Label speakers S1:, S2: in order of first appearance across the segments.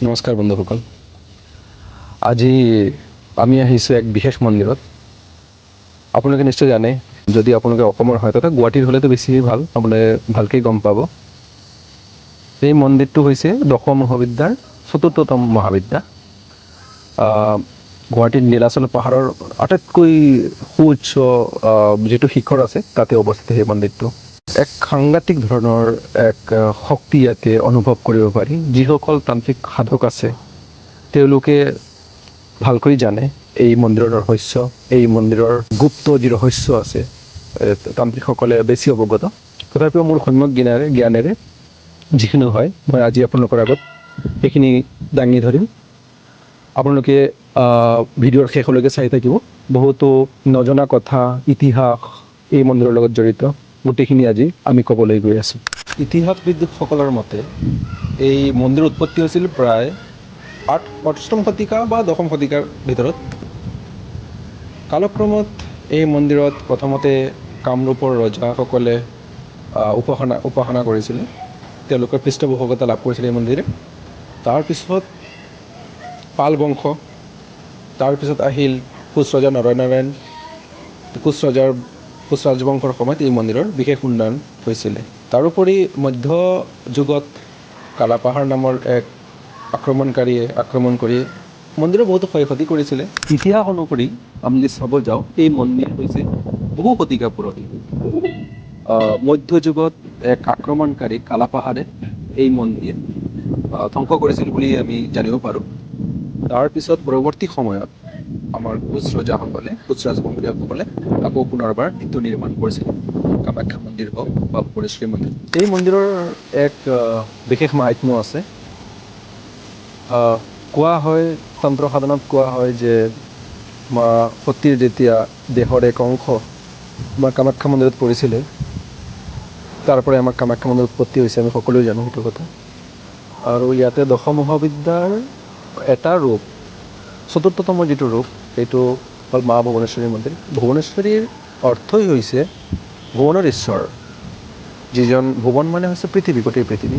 S1: নমস্কাৰ বন্ধুসকল। আজি আমি আহিছোঁ এক বিশেষ মন্দিৰত। আপোনালোকে নিশ্চয় জানে, যদি আপোনালোকে অসমৰ হয় তথা গুৱাহাটীৰ হ'লেতো বেছি ভাল, আপোনালোকে ভালকৈ গম পাব। এই মন্দিৰটো হৈছে দশম মহাবিদ্যাৰ চতুৰ্থতম মহাবিদ্যা। গুৱাহাটীৰ নীলাচল পাহাৰৰ আটাইতকৈ সুউচ্চ যিটো শিখৰ আছে তাতে অৱস্থিত সেই মন্দিৰটো। এক সাংঘাতিক ধৰণৰ এক শক্তি ইয়াতে অনুভৱ কৰিব পাৰি। যিসকল তান্ত্ৰিক সাধক আছে তেওঁলোকে ভালকৈ জানে এই মন্দিৰৰ ৰহস্য, এই মন্দিৰৰ গুপ্ত যি ৰহস্য আছে তান্ত্ৰিকসকলে বেছি অৱগত। তথাপিও মোৰ সম্যক জ্ঞানেৰে যিখিনি হয় মই আজি আপোনালোকৰ আগত সেইখিনি দাঙি ধৰিম। আপোনালোকে ভিডিঅ'ৰ শেষলৈকে চাই থাকিব। বহুতো নজনা কথা, ইতিহাস এই মন্দিৰৰ লগত জড়িত গোটেইখিনি আজি আমি ক'বলৈ গৈ আছোঁ। ইতিহাসবিদসকলৰ মতে এই মন্দিৰৰ উৎপত্তি হৈছিল প্ৰায় অষ্টম শতিকা বা দশম শতিকাৰ ভিতৰত। কালক্ৰমত এই মন্দিৰত প্ৰথমতে কামৰূপৰ ৰজাসকলে উপাসনা কৰিছিলে। তেওঁলোকৰ পৃষ্ঠপোষকতা লাভ কৰিছিলে এই মন্দিৰে। তাৰপিছত পাল বংশ, তাৰপিছত আহিল কোচ ৰজা নৰনাৰায়ণ। কোচ ৰাজবংশৰ সময়ত এই মন্দিৰৰ বিশেষ উন্নয়ন হৈছিলে। তাৰোপৰি মধ্যযুগত কালাপাহাৰ নামৰ এক আক্ৰমণকাৰীয়ে আক্ৰমণ কৰি মন্দিৰৰ বহুতো ক্ষয় ক্ষতি কৰিছিলে। ইতিহাস অনুসৰি আমি যদি চাব যাওঁ, এই মন্দিৰ হৈছে বহু শতিকা পুৰণি। মধ্যযুগত এক আক্ৰমণকাৰী কালাপাহাৰে এই মন্দিৰ ধ্বংস কৰিছিল বুলি আমি জানিব পাৰোঁ। তাৰপিছত পৰৱৰ্তী সময়ত আমাৰ কোচ ৰাজবংশীয়সকলে আকৌ পুনৰবাৰ এইটো নিৰ্মাণ কৰিছিল। কামাখ্যা মন্দিৰ হওক বা ভুৱনেশ্বৰী মন্দিৰ। এই মন্দিৰৰ এক বিশেষ মাহাত্ম্য আছে। কোৱা হয়, তন্ত্ৰ সাধনাত কোৱা হয় যে মা সতীৰ যেতিয়া দেহৰ এক অংশ আমাৰ কামাখ্যা মন্দিৰত পৰিছিলে, তাৰ পৰাই আমাৰ কামাখ্যা মন্দিৰৰ উৎপত্তি হৈছে। আমি সকলোৱে জানো সেইটো কথা। আৰু ইয়াতে দশম মহাবিদ্যাৰ এটা ৰূপ, চতুৰ্থতম যিটো ৰূপ, সেইটো হ'ল মা ভুৱনেশ্বৰী মন্দিৰ। ভুৱনেশ্বৰীৰ অৰ্থই হৈছে ভুৱনৰ ঈশ্বৰ। যিজন ভুৱন মানে হৈছে পৃথিৱী, গোটেই পৃথিৱী।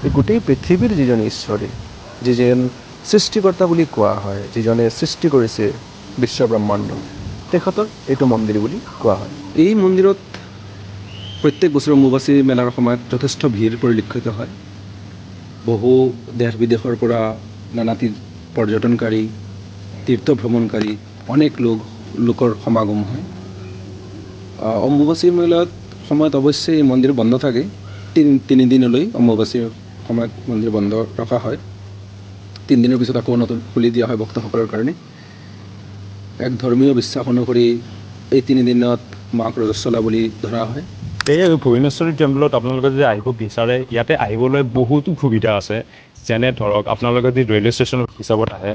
S1: এই গোটেই পৃথিৱীৰ যিজন ঈশ্বৰী, যিজন সৃষ্টিকৰ্তা বুলি কোৱা হয়, যিজনে সৃষ্টি কৰিছে বিশ্ব ব্ৰহ্মাণ্ড, তেখেতক এইটো মন্দিৰ বুলি কোৱা হয়। এই মন্দিৰত প্ৰত্যেক বছৰে অম্বুবাচী মেলাৰ সময়ত যথেষ্ট ভিৰ পৰিলক্ষিত হয়। বহু দেশ বিদেশৰ পৰা নানা পৰ্যটনকাৰী, তীৰ্থ ভ্ৰমণকাৰী অনেক লোকৰ সমাগম হয়। অম্বুবাচী মেলাত সময়ত অৱশ্যে এই মন্দিৰ বন্ধ থাকে। তিনিদিনলৈ অম্বুবাচীৰ সময়ত মন্দিৰ বন্ধ ৰখা হয়। 3 দিনৰ পিছত আকৌ নতুন খুলি দিয়া হয় ভক্তসকলৰ কাৰণে। এক ধৰ্মীয় বিশ্বাস অনুসৰি এই 3 দিনত মাক ৰজস্বলা বুলি ধৰা হয়।
S2: এই ভুৱনেশ্বৰী টেম্পলত আপোনালোকে যদি আহিব বিচাৰে, ইয়াতে আহিবলৈ বহুতো সুবিধা আছে। যেনে ধৰক আপোনালোকে যদি ৰেলৱে ষ্টেচনৰ হিচাপত আহে,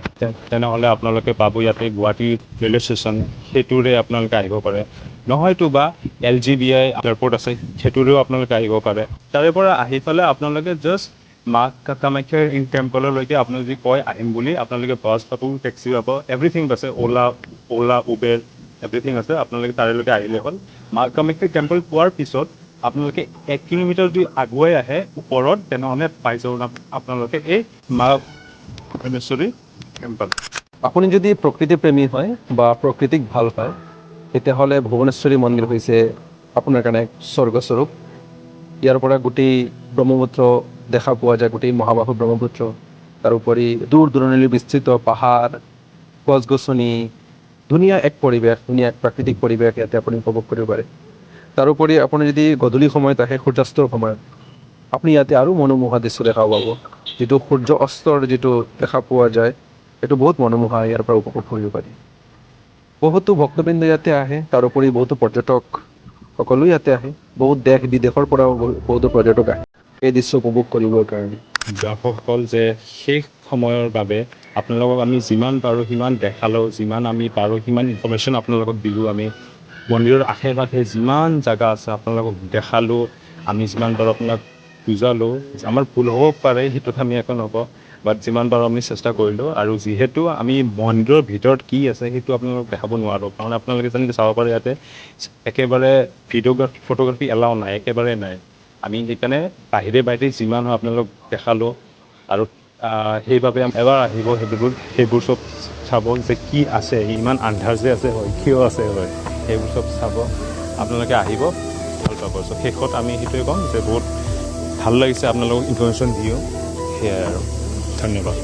S2: তেনেহ'লে আপোনালোকে পাব ইয়াতে গুৱাহাটী ৰেলৱে ষ্টেচন, সেইটোৰে আপোনালোকে আহিব পাৰে। নহয়তো বা LGBI এয়াৰপৰ্ট আছে, সেইটোৰেও আপোনালোকে আহিব পাৰে। তাৰে পৰা আহি পেলাই আপোনালোকে জাষ্ট মা কামাখ্যা টেম্পললৈকে আপুনি যদি কয় আহিম বুলি, আপোনালোকে বাছ পাব, টেক্সি পাব, এভৰিথিং আছে। অ'লা, উবেৰ এভৰিথিং আছে। আপোনালোকে তাৰেলৈকে আহিলে হ'ল। মা কামাখ্যা টেম্পল পোৱাৰ পিছত আপোনালোকে 1 কিলোমিটাৰ যদি আগুৱাই আহে ওপৰত, তেনেহ'লে পাই যাব আপোনালোকে এই মা ভুৱনেশ্বৰী টেম্পল।
S1: আপুনি যদি প্ৰকৃতি প্ৰেমী হয় বা প্ৰকৃতিক ভাল পায়, তেতিয়াহ'লে ভুৱনেশ্বৰী মন্দিৰ হৈছে আপোনাৰ কাৰণে এক স্বৰ্গস্বৰূপ। ইয়াৰ পৰা গোটেই ব্ৰহ্মপুত্ৰ দেখা পোৱা যায়, গোটেই মহাবাহু ব্ৰহ্মপুত্ৰ। তাৰোপৰি দূৰ দূৰণিলৈ বিস্তৃত পাহাৰ, গছ গছনি, ধুনীয়া এক পৰিৱেশ, ধুনীয়া এক প্ৰাকৃতিক পৰিৱেশ ইয়াতে আপুনি উপভোগ কৰিব পাৰে। তাৰোপৰি আপুনি যদি গধূলি সময়ত আহে, সূৰ্যাস্তৰ সময়ত, আপুনি ইয়াতে আৰু মনোমোহা দৃশ্য দেখা পাব। যিটো সূৰ্য অস্তৰ যিটো দেখা পোৱা যায়, এইটো বহুত মনোমোহা, ইয়াৰ পৰা উপভোগ কৰিব পাৰি। বহুতো ভক্তবৃন্দ ইয়াতে আহে। তাৰোপৰি বহুতো পৰ্যটক সকলো ইয়াতে আহে। বহুত দেশ বিদেশৰ পৰাও বহুতো পৰ্যটক আহে এই দৃশ্য উপভোগ কৰিবৰ কাৰণে।
S2: দৰ্শকসকল যে শেষ সময়ৰ বাবে আপোনালোকক আমি যিমান পাৰোঁ সিমান দেখালোঁ, যিমান আমি পাৰোঁ সিমান ইনফৰ্মেশ্যন আপোনালোকক দিলোঁ। আমি মন্দিৰৰ আশে পাশে যিমান জেগা আছে আপোনালোকক দেখালোঁ। আমি যিমান পাৰোঁ আপোনাক বুজালোঁ। আমাৰ ভুল হ'ব পাৰে, সেইটোত আমি একো নকওঁ, বাট যিমান পাৰোঁ আমি চেষ্টা কৰিলোঁ। আৰু যিহেতু আমি মন্দিৰৰ ভিতৰত কি আছে সেইটো আপোনালোকক দেখাব নোৱাৰোঁ, কাৰণ আপোনালোকে যেনেকৈ চাব পাৰে ইয়াতে একেবাৰে ফটোগ্ৰাফী এলাও নাই, একেবাৰে নাই। আমি সেইকাৰণে বাহিৰে যিমান হয় আপোনালোক দেখালোঁ। আৰু সেইবাবে এবাৰ আহিব সেইবোৰ চব চাব যে কি আছে, ইমান আন্ধাৰ যে আছে হয়, কিয় আছে হয়, সেইবোৰ চব চাব। আপোনালোকে আহিব, ভাল পাব। চ' শেষত আমি সেইটোৱে ক'ম যে বহুত ভাল লাগিছে আপোনালোকক ইনফৰমেশ্যন দিওঁ, সেয়াই আৰু ধন্যবাদ।